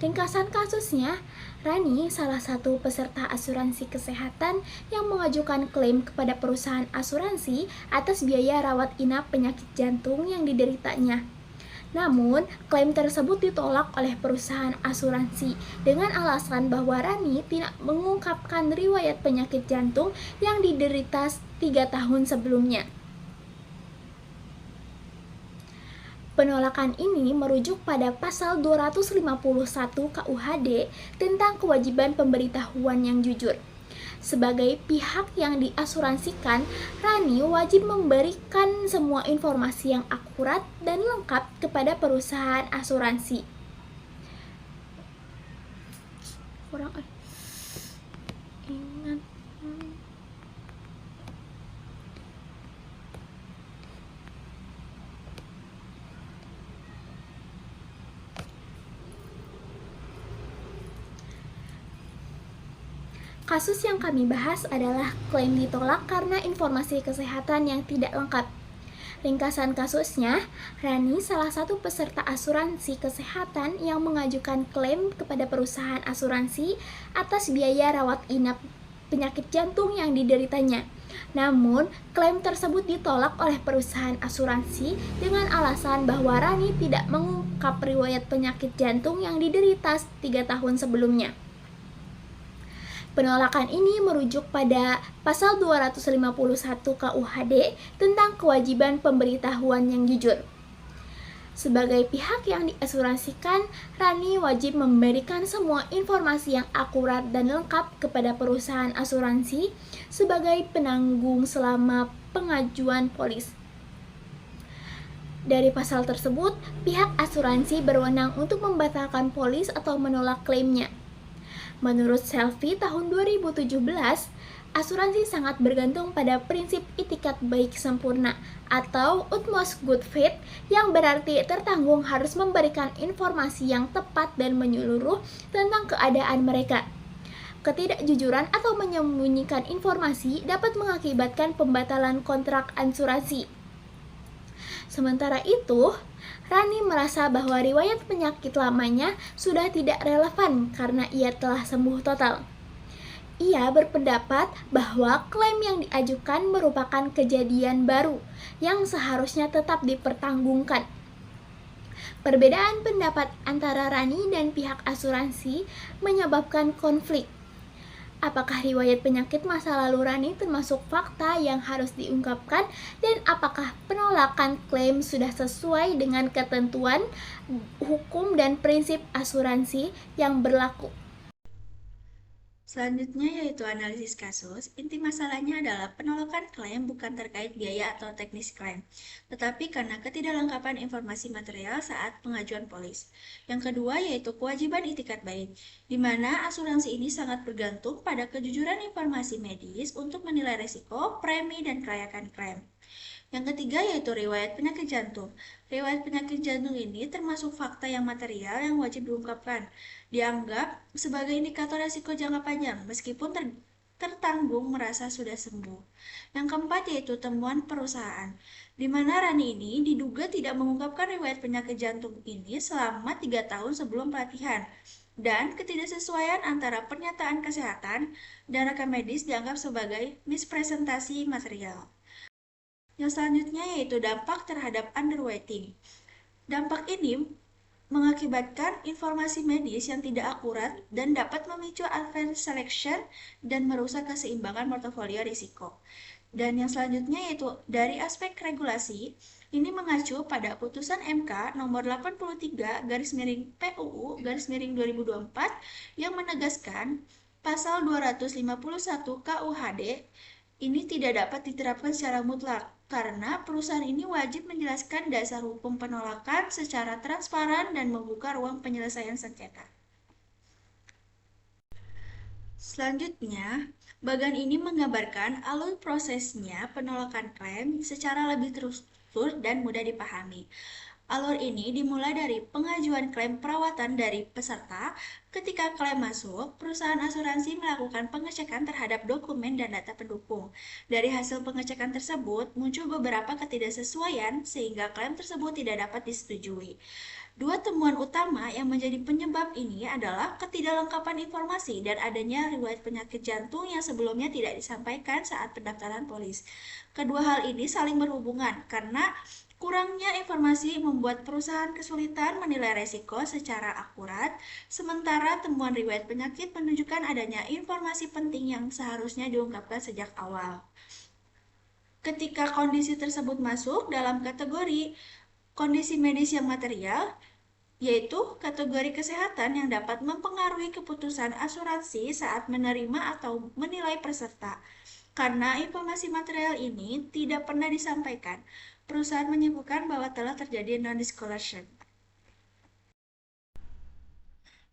Ringkasan kasusnya, Rani salah satu peserta asuransi kesehatan yang mengajukan klaim kepada perusahaan asuransi atas biaya rawat inap penyakit jantung yang dideritanya. Namun, klaim tersebut ditolak oleh perusahaan asuransi dengan alasan bahwa Rani tidak mengungkapkan riwayat penyakit jantung yang diderita 3 tahun sebelumnya. Penolakan ini merujuk pada pasal 251 KUHD tentang kewajiban pemberitahuan yang jujur. Sebagai pihak yang diasuransikan, Rani wajib memberikan semua informasi yang akurat dan lengkap kepada perusahaan asuransi. Kasus yang kami bahas adalah klaim ditolak karena informasi kesehatan yang tidak lengkap. Ringkasan kasusnya, Rani salah satu peserta asuransi kesehatan yang mengajukan klaim kepada perusahaan asuransi atas biaya rawat inap penyakit jantung yang dideritanya. Namun, klaim tersebut ditolak oleh perusahaan asuransi dengan alasan bahwa Rani tidak mengungkap riwayat penyakit jantung yang diderita 3 tahun sebelumnya. Penolakan ini merujuk pada pasal 251 KUHD tentang kewajiban pemberitahuan yang jujur. Sebagai pihak yang diasuransikan, Rani wajib memberikan semua informasi yang akurat dan lengkap kepada perusahaan asuransi sebagai penanggung selama pengajuan polis. Dari pasal tersebut, pihak asuransi berwenang untuk membatalkan polis atau menolak klaimnya. Menurut Selfie tahun 2017, asuransi sangat bergantung pada prinsip itikat baik sempurna atau utmost good faith yang berarti tertanggung harus memberikan informasi yang tepat dan menyeluruh tentang keadaan mereka. Ketidakjujuran atau menyembunyikan informasi dapat mengakibatkan pembatalan kontrak asuransi. Sementara itu, Rani merasa bahwa riwayat penyakit lamanya sudah tidak relevan karena ia telah sembuh total. Ia berpendapat bahwa klaim yang diajukan merupakan kejadian baru yang seharusnya tetap dipertanggungkan. Perbedaan pendapat antara Rani dan pihak asuransi menyebabkan konflik. Apakah riwayat penyakit masa lalu Rani termasuk fakta yang harus diungkapkan dan apakah penolakan klaim sudah sesuai dengan ketentuan hukum dan prinsip asuransi yang berlaku? Selanjutnya yaitu analisis kasus. Inti masalahnya adalah penolakan klaim bukan terkait biaya atau teknis klaim, tetapi karena ketidaklengkapan informasi material saat pengajuan polis. Yang kedua yaitu kewajiban itikat baik, di mana asuransi ini sangat bergantung pada kejujuran informasi medis untuk menilai risiko, premi, dan kelayakan klaim. Yang ketiga yaitu riwayat penyakit jantung. Riwayat penyakit jantung ini termasuk fakta yang material yang wajib diungkapkan. Dianggap sebagai indikator risiko jangka panjang meskipun tertanggung merasa sudah sembuh. Yang keempat yaitu temuan perusahaan, di mana Rani ini diduga tidak mengungkapkan riwayat penyakit jantung ini selama 3 tahun sebelum pelatihan. Dan ketidaksesuaian antara pernyataan kesehatan dan rekam medis dianggap sebagai mispresentasi material. Yang selanjutnya yaitu dampak terhadap underwriting. Dampak ini mengakibatkan informasi medis yang tidak akurat dan dapat memicu adverse selection dan merusak keseimbangan portofolio risiko. Dan yang selanjutnya yaitu dari aspek regulasi, ini mengacu pada putusan MK nomor 83/PUU 2024 yang menegaskan pasal 251 KUHD ini tidak dapat diterapkan secara mutlak karena perusahaan ini wajib menjelaskan dasar hukum penolakan secara transparan dan membuka ruang penyelesaian sengketa. Selanjutnya, bagian ini menggambarkan alur prosesnya penolakan klaim secara lebih terstruktur dan mudah dipahami. Alur ini dimulai dari pengajuan klaim perawatan dari peserta. Ketika klaim masuk, perusahaan asuransi melakukan pengecekan terhadap dokumen dan data pendukung. Dari hasil pengecekan tersebut, muncul beberapa ketidaksesuaian sehingga klaim tersebut tidak dapat disetujui. Dua temuan utama yang menjadi penyebab ini adalah ketidaklengkapan informasi dan adanya riwayat penyakit jantung yang sebelumnya tidak disampaikan saat pendaftaran polis. Kedua hal ini saling berhubungan karena kurangnya informasi membuat perusahaan kesulitan menilai resiko secara akurat, sementara temuan riwayat penyakit menunjukkan adanya informasi penting yang seharusnya diungkapkan sejak awal. Ketika kondisi tersebut masuk dalam kategori kondisi medis yang material, yaitu kategori kesehatan yang dapat mempengaruhi keputusan asuransi saat menerima atau menilai peserta. Karena informasi material ini tidak pernah disampaikan, perusahaan menyebutkan bahwa telah terjadi non-disclosure.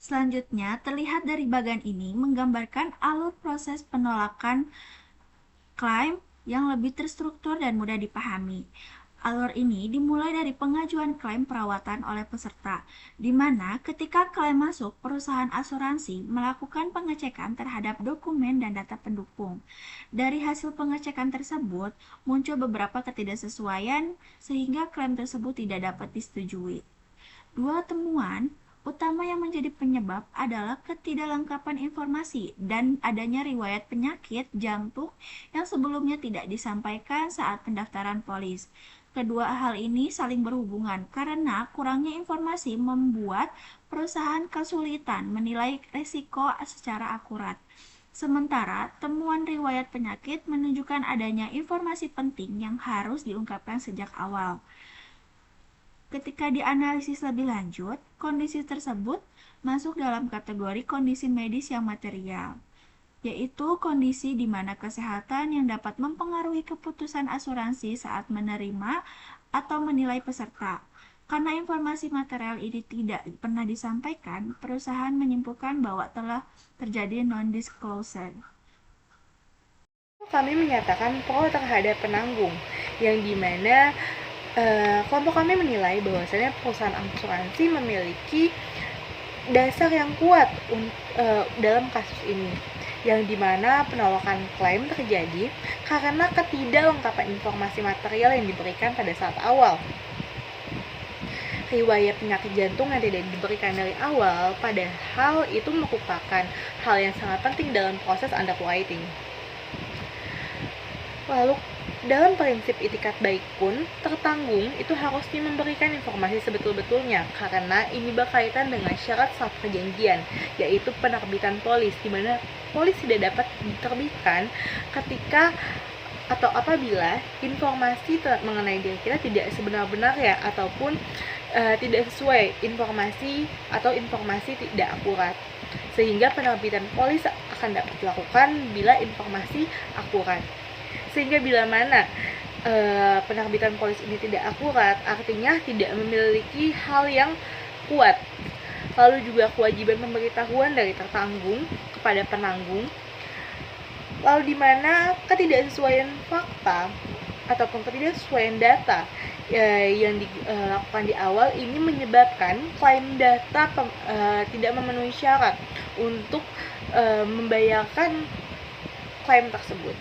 Selanjutnya, terlihat dari bagian ini menggambarkan alur proses penolakan klaim yang lebih terstruktur dan mudah dipahami. Alur ini dimulai dari pengajuan klaim perawatan oleh peserta, di mana ketika klaim masuk, perusahaan asuransi melakukan pengecekan terhadap dokumen dan data pendukung. Dari hasil pengecekan tersebut, muncul beberapa ketidaksesuaian sehingga klaim tersebut tidak dapat disetujui. Dua temuan utama yang menjadi penyebab adalah ketidaklengkapan informasi dan adanya riwayat penyakit jantung yang sebelumnya tidak disampaikan saat pendaftaran polis. Kedua hal ini saling berhubungan karena kurangnya informasi membuat perusahaan kesulitan menilai risiko secara akurat. Sementara temuan riwayat penyakit menunjukkan adanya informasi penting yang harus diungkapkan sejak awal. Ketika dianalisis lebih lanjut, kondisi tersebut masuk dalam kategori kondisi medis yang material, yaitu kondisi di mana kesehatan yang dapat mempengaruhi keputusan asuransi saat menerima atau menilai peserta. Karena informasi material ini tidak pernah disampaikan, perusahaan menyimpulkan bahwa telah terjadi non-disclosure. Kami menyatakan pro terhadap penanggung, yang dimana kelompok kami menilai bahwasannya perusahaan asuransi memiliki dasar yang kuat dalam kasus ini, yang dimana penolakan klaim terjadi karena ketidaklengkapan informasi material yang diberikan pada saat awal. Riwayat penyakit jantung yang tidak diberikan dari awal, padahal itu merupakan hal yang sangat penting dalam proses underwriting. Lalu, dalam prinsip itikat baik pun, tertanggung itu harusnya memberikan informasi sebetul-betulnya karena ini berkaitan dengan syarat saat perjanjian, yaitu penerbitan polis, di mana polis tidak dapat diterbitkan ketika atau apabila informasi mengenai diri kita tidak sebenar-benarnya ataupun tidak sesuai informasi atau informasi tidak akurat, sehingga penerbitan polis akan dapat dilakukan bila informasi akurat. Sehingga bila mana penerbitan polis ini tidak akurat, artinya tidak memiliki hal yang kuat. Lalu juga kewajiban pemberitahuan dari tertanggung kepada penanggung. Lalu di mana ketidaksesuaian fakta ataupun ketidaksesuaian data yang dilakukan di awal ini menyebabkan klaim data tidak memenuhi syarat untuk membayarkan klaim tersebut.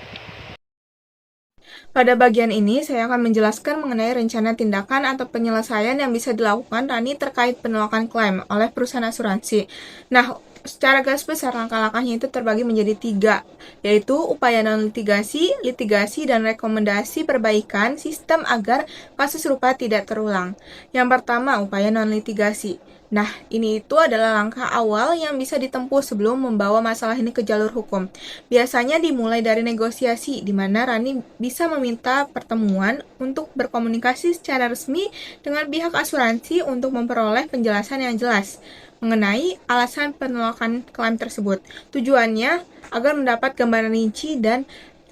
Pada bagian ini, saya akan menjelaskan mengenai rencana tindakan atau penyelesaian yang bisa dilakukan Rani terkait penolakan klaim oleh perusahaan asuransi. Nah, secara garis besar langkah-langkahnya itu terbagi menjadi 3, yaitu upaya non-litigasi, litigasi, dan rekomendasi perbaikan sistem agar kasus serupa tidak terulang. Yang pertama, upaya non-litigasi. Nah, ini itu adalah langkah awal yang bisa ditempuh sebelum membawa masalah ini ke jalur hukum. Biasanya dimulai dari negosiasi, di mana Rani bisa meminta pertemuan untuk berkomunikasi secara resmi dengan pihak asuransi untuk memperoleh penjelasan yang jelas mengenai alasan penolakan klaim tersebut. Tujuannya agar mendapat gambaran rinci dan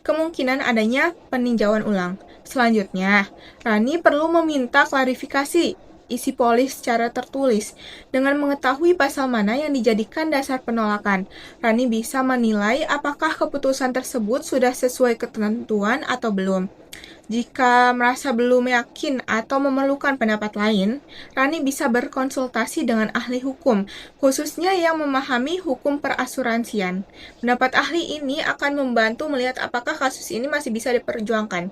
kemungkinan adanya peninjauan ulang. Selanjutnya, Rani perlu meminta klarifikasi isi polis secara tertulis. Dengan mengetahui pasal mana yang dijadikan dasar penolakan, Rani bisa menilai apakah keputusan tersebut sudah sesuai ketentuan atau belum. Jika merasa belum yakin atau memerlukan pendapat lain, Rani bisa berkonsultasi dengan ahli hukum, khususnya yang memahami hukum perasuransian. Pendapat ahli ini akan membantu melihat apakah kasus ini masih bisa diperjuangkan.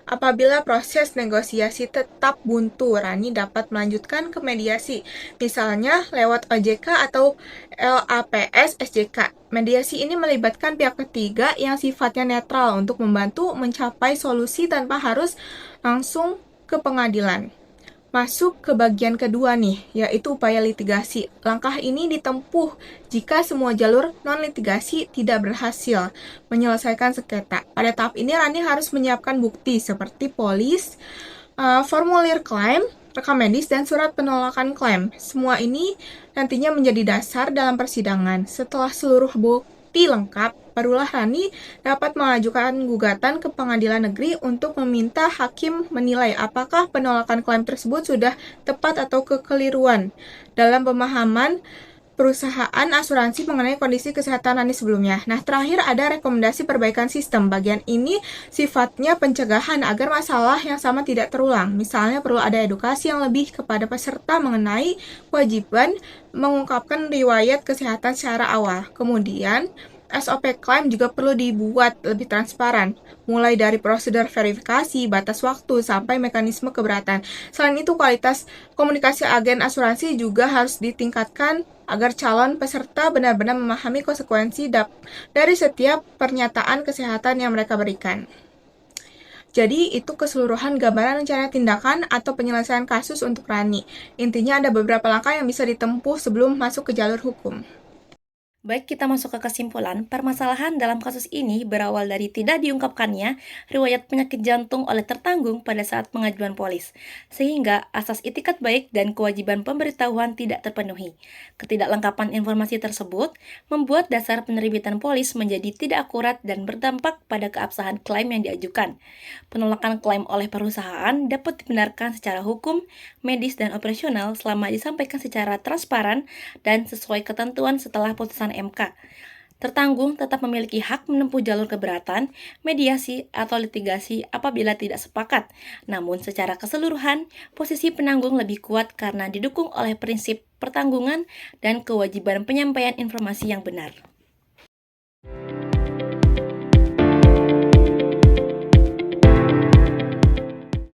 Apabila proses negosiasi tetap buntu, Rani dapat melanjutkan ke mediasi, misalnya lewat OJK atau LAPS SJK. Mediasi ini melibatkan pihak ketiga yang sifatnya netral untuk membantu mencapai solusi tanpa harus langsung ke pengadilan. Masuk ke bagian kedua nih, yaitu upaya litigasi. Langkah ini ditempuh jika semua jalur non-litigasi tidak berhasil menyelesaikan sengketa. Pada tahap ini, Rani harus menyiapkan bukti seperti polis, formulir klaim, rekam medis, dan surat penolakan klaim. Semua ini nantinya menjadi dasar dalam persidangan. Setelah seluruh bukti lengkap, barulah Rani dapat mengajukan gugatan ke pengadilan negeri untuk meminta hakim menilai apakah penolakan klaim tersebut sudah tepat atau kekeliruan dalam pemahaman perusahaan asuransi mengenai kondisi kesehatan Rani sebelumnya. Nah, terakhir ada rekomendasi perbaikan sistem. Bagian ini sifatnya pencegahan agar masalah yang sama tidak terulang. Misalnya perlu ada edukasi yang lebih kepada peserta mengenai kewajiban mengungkapkan riwayat kesehatan secara awal. Kemudian, SOP klaim juga perlu dibuat lebih transparan, mulai dari prosedur verifikasi, batas waktu, sampai mekanisme keberatan. Selain itu, kualitas komunikasi agen asuransi juga harus ditingkatkan agar calon peserta benar-benar memahami konsekuensi dari setiap pernyataan kesehatan yang mereka berikan. Jadi, itu keseluruhan gambaran rencana tindakan atau penyelesaian kasus untuk Rani. Intinya ada beberapa langkah yang bisa ditempuh sebelum masuk ke jalur hukum. Baik, kita masuk ke kesimpulan. Permasalahan dalam kasus ini berawal dari tidak diungkapkannya riwayat penyakit jantung oleh tertanggung pada saat pengajuan polis, sehingga asas itikat baik dan kewajiban pemberitahuan tidak terpenuhi. Ketidaklengkapan informasi tersebut membuat dasar penerbitan polis menjadi tidak akurat dan berdampak pada keabsahan klaim yang diajukan. Penolakan klaim oleh perusahaan dapat dibenarkan secara hukum, medis, dan operasional selama disampaikan secara transparan dan sesuai ketentuan setelah putusan MK. Tertanggung tetap memiliki hak menempuh jalur keberatan, mediasi, atau litigasi apabila tidak sepakat. Namun secara keseluruhan, posisi penanggung lebih kuat karena didukung oleh prinsip pertanggungan dan kewajiban penyampaian informasi yang benar.